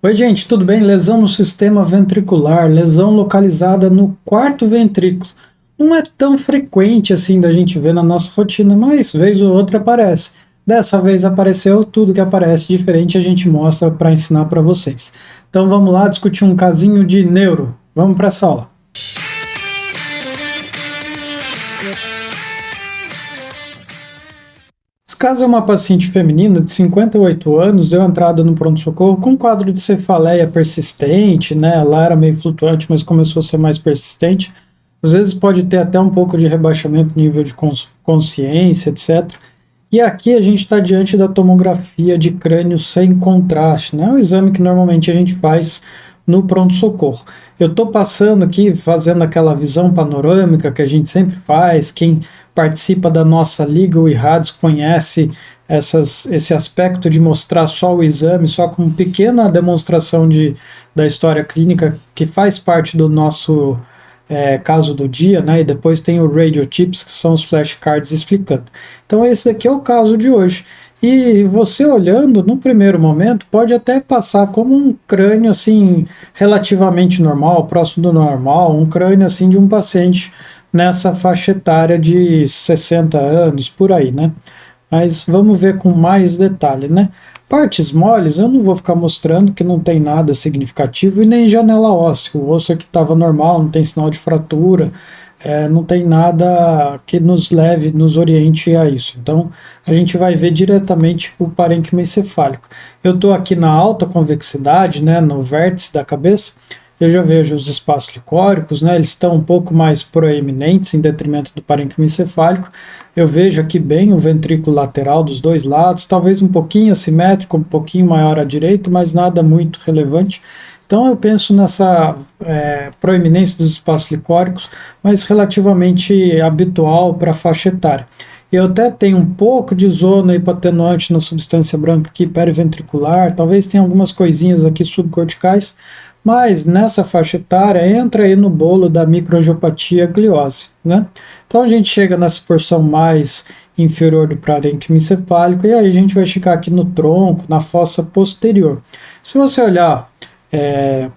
Oi, gente, tudo bem? Lesão no sistema ventricular, lesão localizada no quarto ventrículo. Não é tão frequente assim da gente ver na nossa rotina, mas vez ou outra aparece. Dessa vez apareceu, tudo que aparece diferente a gente mostra para ensinar para vocês. Então vamos lá discutir um casinho de neuro. Vamos para essa aula. Esse caso é uma paciente feminina de 58 anos, deu entrada no pronto-socorro com um quadro de cefaleia persistente, né? Ela era meio flutuante, mas começou a ser mais persistente. Às vezes pode ter até um pouco de rebaixamento no nível de consciência, etc. E aqui a gente está diante da tomografia de crânio sem contraste, né? É um exame que normalmente a gente faz no pronto-socorro. Eu estou passando aqui, fazendo aquela visão panorâmica que a gente sempre faz. Quem participa da nossa Liga Irrads conhece esse aspecto de mostrar só o exame, só com pequena demonstração da história clínica, que faz parte do nosso caso do dia, né? E depois tem o Radio Tips, que são os flashcards explicando. Então esse aqui é o caso de hoje. E você olhando, no primeiro momento, pode até passar como um crânio assim relativamente normal, próximo do normal, um crânio assim de um paciente nessa faixa etária de 60 anos, por aí, né? Mas vamos ver com mais detalhe, né? Partes moles eu não vou ficar mostrando, que não tem nada significativo, e nem janela óssea. O osso aqui estava normal, não tem sinal de fratura, não tem nada que nos leve, nos oriente a isso. Então, a gente vai ver diretamente o parênquima encefálico. Eu estou aqui na alta convexidade, né, no vértice da cabeça. Eu já vejo os espaços licóricos, né, eles estão um pouco mais proeminentes em detrimento do parênquima encefálico. Eu vejo aqui bem o ventrículo lateral dos dois lados, talvez um pouquinho assimétrico, um pouquinho maior à direita, mas nada muito relevante. Então eu penso nessa proeminência dos espaços licóricos, mas relativamente habitual para a faixa etária. Eu até tenho um pouco de zona hipotenuante na substância branca aqui periventricular, talvez tenha algumas coisinhas aqui subcorticais, mas nessa faixa etária entra aí no bolo da microangiopatia gliose, né? Então a gente chega nessa porção mais inferior do parênquima encefálico e aí a gente vai chegar aqui no tronco, na fossa posterior. Se você olhar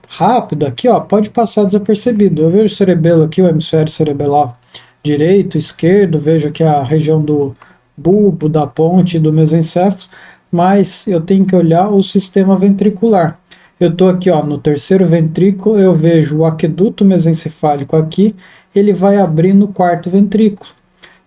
rápido aqui, ó, pode passar desapercebido. Eu vejo o cerebelo aqui, o hemisfério cerebelar direito, esquerdo, vejo aqui a região do bulbo, da ponte e do mesencéfalo, mas eu tenho que olhar o sistema ventricular. Eu estou aqui ó, no terceiro ventrículo, eu vejo o aqueduto mesencefálico aqui, ele vai abrir no quarto ventrículo.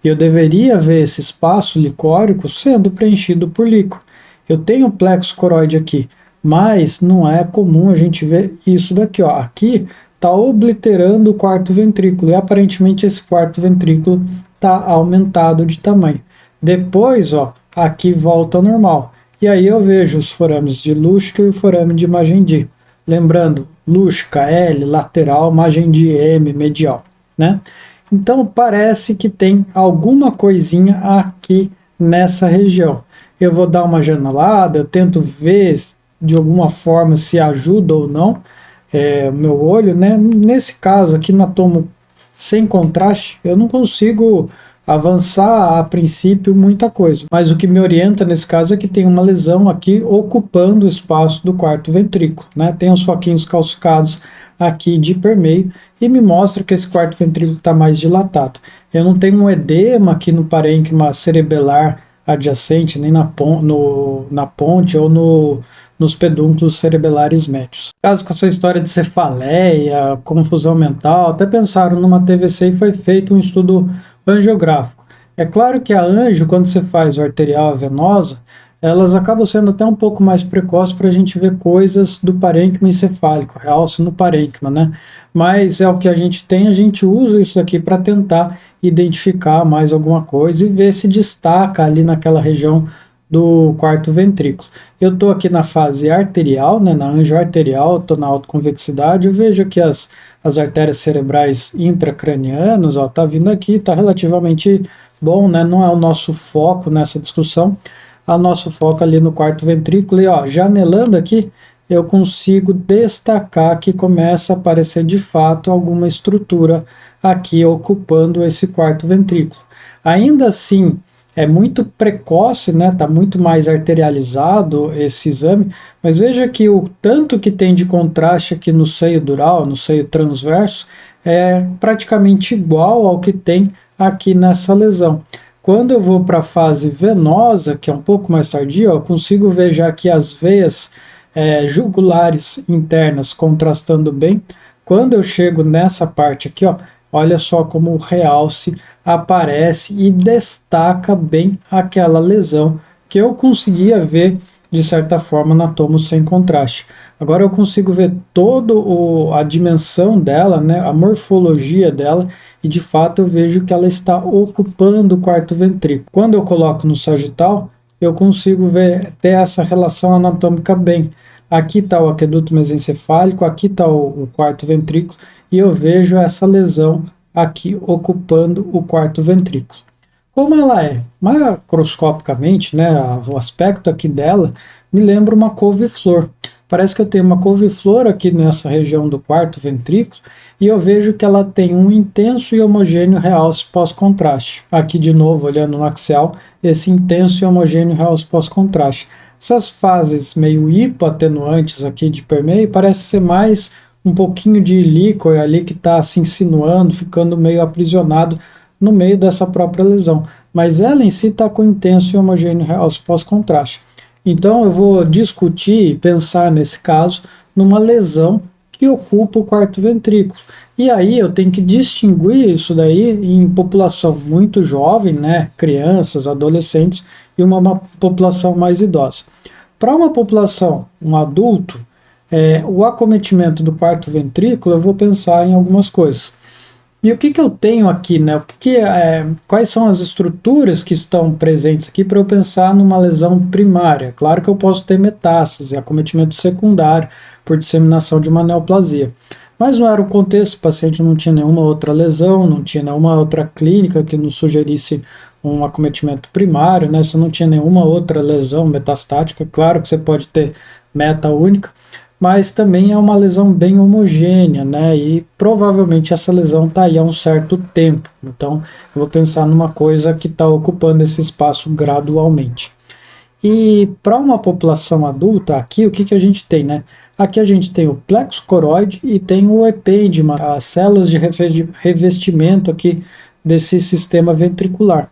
E eu deveria ver esse espaço licórico sendo preenchido por líquor. Eu tenho o plexo coroide aqui, mas não é comum a gente ver isso daqui. Ó. Aqui está obliterando o quarto ventrículo e aparentemente esse quarto ventrículo está aumentado de tamanho. Depois, ó, aqui volta ao normal. E aí eu vejo os forames de Luschka e o forame de Magendie. Lembrando, Luschka L, lateral, Magendie M, medial, né? Então parece que tem alguma coisinha aqui nessa região. Eu vou dar uma janelada, eu tento ver de alguma forma se ajuda ou não o meu olho, né? Nesse caso aqui na tomo sem contraste, eu não consigo avançar a princípio muita coisa, mas o que me orienta nesse caso é que tem uma lesão aqui ocupando o espaço do quarto ventrículo, né? Tem os foquinhos calcificados aqui de permeio e me mostra que esse quarto ventrículo está mais dilatado. Eu não tenho um edema aqui no parênquima cerebelar adjacente, nem na ponte ou nos pedúnculos cerebelares médios. Caso com essa história de cefaleia, confusão mental, até pensaram numa TVC e foi feito um estudo angiográfico. É claro que a anjo, quando você faz o arterial e a venosa, elas acabam sendo até um pouco mais precoces para a gente ver coisas do parênquima encefálico, realce no parênquima, né? Mas é o que a gente usa isso aqui para tentar identificar mais alguma coisa e ver se destaca ali naquela região do quarto ventrículo. Eu estou aqui na fase arterial, né, na angioarterial, estou na autoconvexidade, eu vejo que as artérias cerebrais intracranianas, ó, tá vindo aqui, tá relativamente bom, né, não é o nosso foco nessa discussão, o nosso foco ali no quarto ventrículo, e ó, janelando aqui, eu consigo destacar que começa a aparecer de fato alguma estrutura aqui ocupando esse quarto ventrículo. Ainda assim, é muito precoce, né? Está muito mais arterializado esse exame, mas veja que o tanto que tem de contraste aqui no seio dural, no seio transverso, é praticamente igual ao que tem aqui nessa lesão. Quando eu vou para a fase venosa, que é um pouco mais tardia, eu consigo ver já que as veias jugulares internas contrastando bem. Quando eu chego nessa parte aqui, ó, olha só como o realce aparece e destaca bem aquela lesão que eu conseguia ver de certa forma na tomo sem contraste. Agora eu consigo ver toda a dimensão dela, né, a morfologia dela, e de fato eu vejo que ela está ocupando o quarto ventrículo. Quando eu coloco no sagital, eu consigo ver, ter essa relação anatômica bem. Aqui está o aqueduto mesencefálico, aqui está o quarto ventrículo, e eu vejo essa lesão aqui ocupando o quarto ventrículo. Como ela é macroscopicamente, né, o aspecto aqui dela me lembra uma couve-flor. Parece que eu tenho uma couve-flor aqui nessa região do quarto ventrículo e eu vejo que ela tem um intenso e homogêneo realce pós-contraste. Aqui de novo, olhando no axial, esse intenso e homogêneo realce pós-contraste. Essas fases meio hipoatenuantes aqui de permeio parece ser mais um pouquinho de líquor ali que está se insinuando, ficando meio aprisionado no meio dessa própria lesão, mas ela em si está com intenso e homogêneo realce pós-contraste. Então eu vou discutir e pensar nesse caso numa lesão que ocupa o quarto ventrículo. E aí eu tenho que distinguir isso daí em população muito jovem, né, crianças, adolescentes e uma população mais idosa. Para uma população, um adulto, o acometimento do quarto ventrículo eu vou pensar em algumas coisas. E o que eu tenho aqui, né? Quais são as estruturas que estão presentes aqui para eu pensar numa lesão primária? Claro que eu posso ter metástase, acometimento secundário por disseminação de uma neoplasia. Mas não era o contexto, o paciente não tinha nenhuma outra lesão, não tinha nenhuma outra clínica que nos sugerisse um acometimento primário, né? Você não tinha nenhuma outra lesão metastática. Claro que você pode ter meta única, mas também é uma lesão bem homogênea, né? E provavelmente essa lesão está aí há um certo tempo. Então, eu vou pensar numa coisa que está ocupando esse espaço gradualmente. E para uma população adulta, aqui o que a gente tem, né? Aqui a gente tem o plexo coroide e tem o epêndima, as células de revestimento aqui desse sistema ventricular.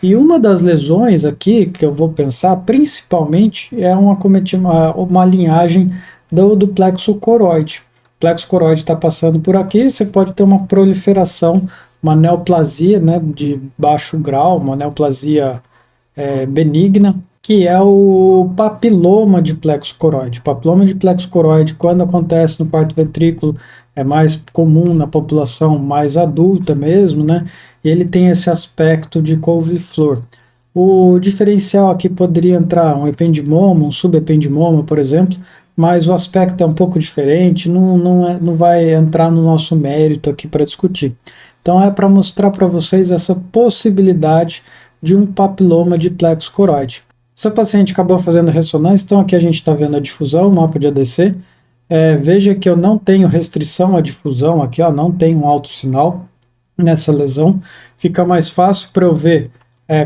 E uma das lesões aqui que eu vou pensar principalmente é uma linhagem do plexo coroide. O plexo coroide está passando por aqui, você pode ter uma proliferação, uma neoplasia, né, de baixo grau, uma neoplasia benigna, que é o papiloma de plexo coroide. O papiloma de plexo coroide, quando acontece no quarto ventrículo, é mais comum na população mais adulta mesmo, né? E ele tem esse aspecto de couve-flor. O diferencial aqui poderia entrar um ependimoma, um subependimoma, por exemplo, mas o aspecto é um pouco diferente, não vai entrar no nosso mérito aqui para discutir. Então é para mostrar para vocês essa possibilidade de um papiloma de plexo coroide. Essa paciente acabou fazendo ressonância, então aqui a gente está vendo a difusão, o mapa de ADC. Veja que eu não tenho restrição à difusão aqui, ó, não tenho um alto sinal nessa lesão. Fica mais fácil para eu ver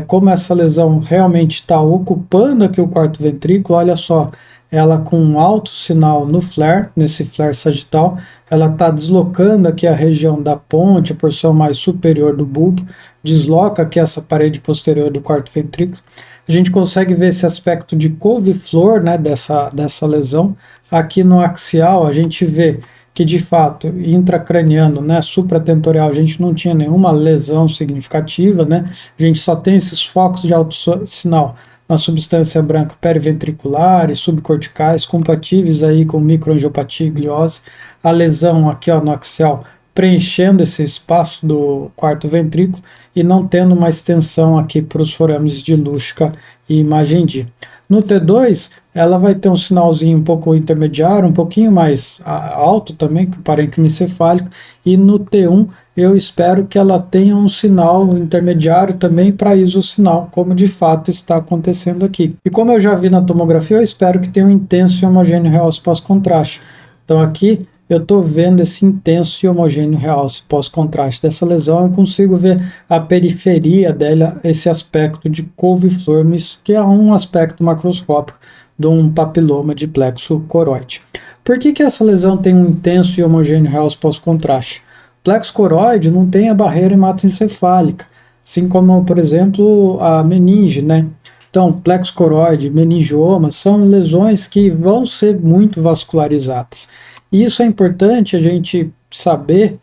como essa lesão realmente está ocupando aqui o quarto ventrículo. Olha só, ela com um alto sinal no flare, nesse flare sagital, ela está deslocando aqui a região da ponte, a porção mais superior do bulbo, desloca aqui essa parede posterior do quarto ventrículo. A gente consegue ver esse aspecto de couve-flor, né, dessa lesão. Aqui no axial a gente vê que de fato intracraniano, né, supratentorial, a gente não tinha nenhuma lesão significativa, né, a gente só tem esses focos de alto sinal na substância branca periventricular e subcorticais, compatíveis aí com microangiopatia e gliose. A lesão aqui, ó, no axial, preenchendo esse espaço do quarto ventrículo e não tendo uma extensão aqui para os forames de Luschka e Magendie. No T2, ela vai ter um sinalzinho um pouco intermediário, um pouquinho mais alto também que o parênquima encefálico, e no T1 eu espero que ela tenha um sinal intermediário também para isossinal, como de fato está acontecendo aqui. E como eu já vi na tomografia, eu espero que tenha um intenso e homogêneo realce pós-contraste. Então aqui eu estou vendo esse intenso e homogêneo realce pós-contraste dessa lesão, eu consigo ver a periferia dela, esse aspecto de couve-flor, que é um aspecto macroscópico de um papiloma de plexo coroide. Por que essa lesão tem um intenso e homogêneo realce pós-contraste? O plexo coroide não tem a barreira hematoencefálica, assim como, por exemplo, a meninge, né? Então, plexo coroide, meningioma são lesões que vão ser muito vascularizadas. E isso é importante a gente saber,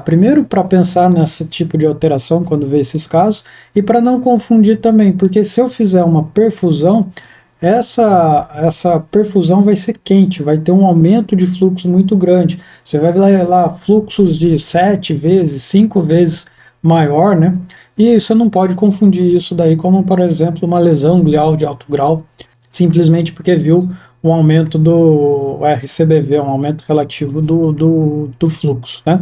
primeiro para pensar nesse tipo de alteração quando vê esses casos, e para não confundir também, porque se eu fizer uma perfusão, essa perfusão vai ser quente, vai ter um aumento de fluxo muito grande. Você vai ver lá fluxos de 7 vezes, 5 vezes maior, né? E você não pode confundir isso daí como, por exemplo, uma lesão glial de alto grau, simplesmente porque viu um aumento do RCBV, um aumento relativo do fluxo, né?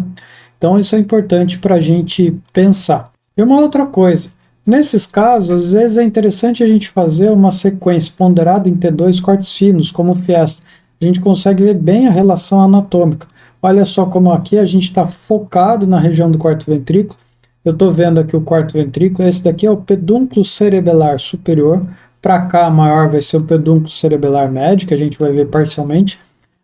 Então isso é importante para a gente pensar. E uma outra coisa, nesses casos, às vezes é interessante a gente fazer uma sequência ponderada em T2 cortes finos, como o Fiesta. A gente consegue ver bem a relação anatômica. Olha só como aqui a gente está focado na região do quarto ventrículo. Eu estou vendo aqui o quarto ventrículo, esse daqui é o pedúnculo cerebelar superior. Para cá, maior vai ser o pedúnculo cerebelar médio, que a gente vai ver parcialmente.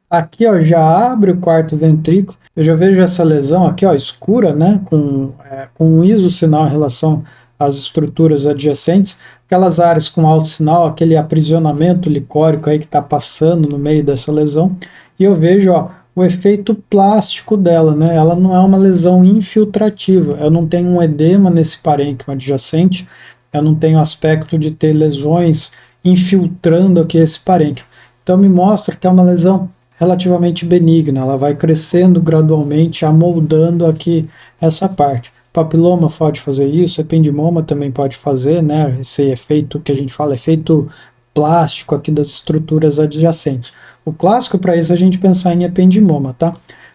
Aqui, ó, já abre o quarto ventrículo. Eu já vejo essa lesão aqui, ó, escura, né, com um isosinal em relação às estruturas adjacentes. Aquelas áreas com alto sinal, aquele aprisionamento licórico aí que está passando no meio dessa lesão. E eu vejo, ó, o efeito plástico dela, né? Ela não é uma lesão infiltrativa. Eu não tenho um edema nesse parênquima adjacente. Eu não tenho aspecto de ter lesões infiltrando aqui esse parênquima. Então me mostra que é uma lesão relativamente benigna, ela vai crescendo gradualmente, amoldando aqui essa parte. Papiloma pode fazer isso, ependimoma também pode fazer, né? Esse efeito que a gente fala, efeito plástico aqui das estruturas adjacentes. O clássico para isso é a gente pensar em ependimoma, tá?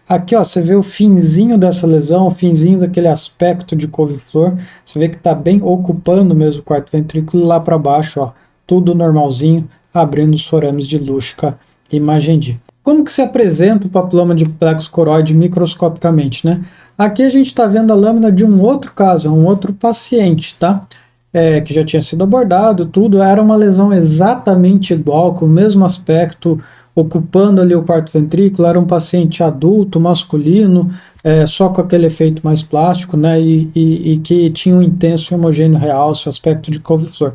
Aqui, ó, você vê o finzinho dessa lesão, o finzinho daquele aspecto de couve-flor, você vê que está bem ocupando mesmo o quarto ventrículo, lá para baixo, ó, tudo normalzinho, abrindo os forames de Luschka e Magendie. Como que se apresenta o papiloma de plexo coroide microscopicamente, né? Aqui a gente está vendo a lâmina de um outro caso, um outro paciente, tá? Que já tinha sido abordado, tudo, era uma lesão exatamente igual, com o mesmo aspecto, ocupando ali o quarto ventrículo, era um paciente adulto, masculino, só com aquele efeito mais plástico, né, e que tinha um intenso e homogêneo realce, o aspecto de couve-flor.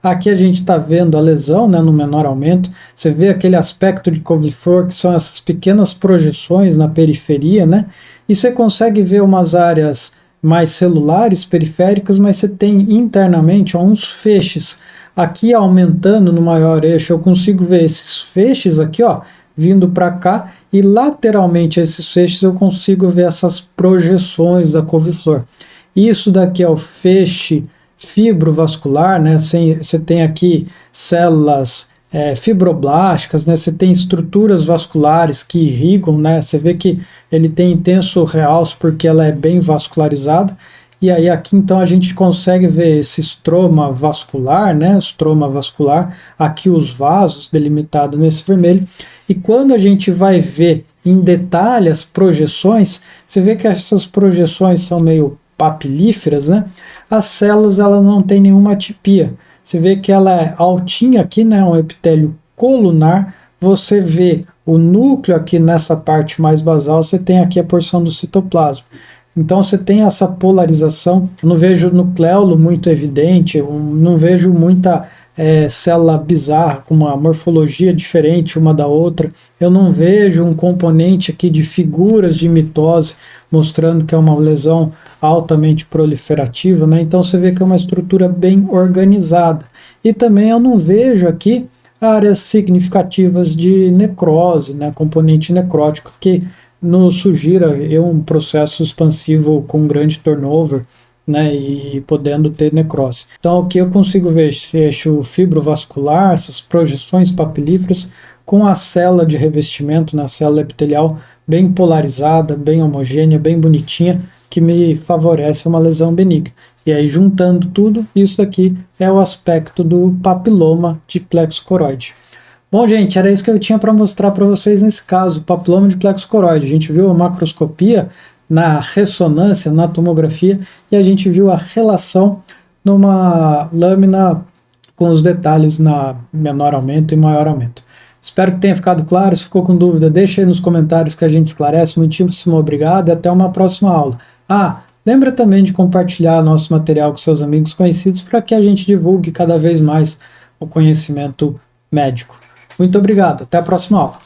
Aqui a gente está vendo a lesão, né, no menor aumento, você vê aquele aspecto de couve-flor, que são essas pequenas projeções na periferia, né, e você consegue ver umas áreas mais celulares, periféricas, mas você tem internamente uns feixes. Aqui aumentando no maior eixo, eu consigo ver esses feixes aqui, ó, vindo para cá, e lateralmente a esses feixes eu consigo ver essas projeções da couve-flor. Isso daqui é o feixe fibrovascular, né? Você tem aqui células fibroblásticas, né? Você tem estruturas vasculares que irrigam, né? Você vê que ele tem intenso realce porque ela é bem vascularizada. E aí aqui então a gente consegue ver esse estroma vascular, né? Estroma vascular, aqui os vasos delimitados nesse vermelho. E quando a gente vai ver em detalhe as projeções, você vê que essas projeções são meio papilíferas, né? As células elas não têm nenhuma atipia. Você vê que ela é altinha aqui, né? Um epitélio colunar. Você vê o núcleo aqui nessa parte mais basal, você tem aqui a porção do citoplasma. Então você tem essa polarização. Eu não vejo nucleolo muito evidente, eu não vejo muita célula bizarra, com uma morfologia diferente uma da outra. Eu não vejo um componente aqui de figuras de mitose, mostrando que é uma lesão altamente proliferativa, né? Então você vê que é uma estrutura bem organizada. E também eu não vejo aqui áreas significativas de necrose, né? Componente necrótico, que nos sugira um processo expansivo com grande turnover, né, e podendo ter necrose. Então aqui eu consigo ver esse eixo fibrovascular, essas projeções papilíferas, com a célula de revestimento na célula epitelial bem polarizada, bem homogênea, bem bonitinha, que me favorece uma lesão benigna. E aí, juntando tudo, isso aqui é o aspecto do papiloma de plexo coroide. Bom, gente, era isso que eu tinha para mostrar para vocês nesse caso, papiloma de plexo coroide. A gente viu a macroscopia na ressonância, na tomografia, e a gente viu a relação numa lâmina com os detalhes na menor aumento e maior aumento. Espero que tenha ficado claro. Se ficou com dúvida, deixa aí nos comentários que a gente esclarece. Muitíssimo obrigado e até uma próxima aula. Ah, lembra também de compartilhar nosso material com seus amigos conhecidos para que a gente divulgue cada vez mais o conhecimento médico. Muito obrigado, até a próxima aula.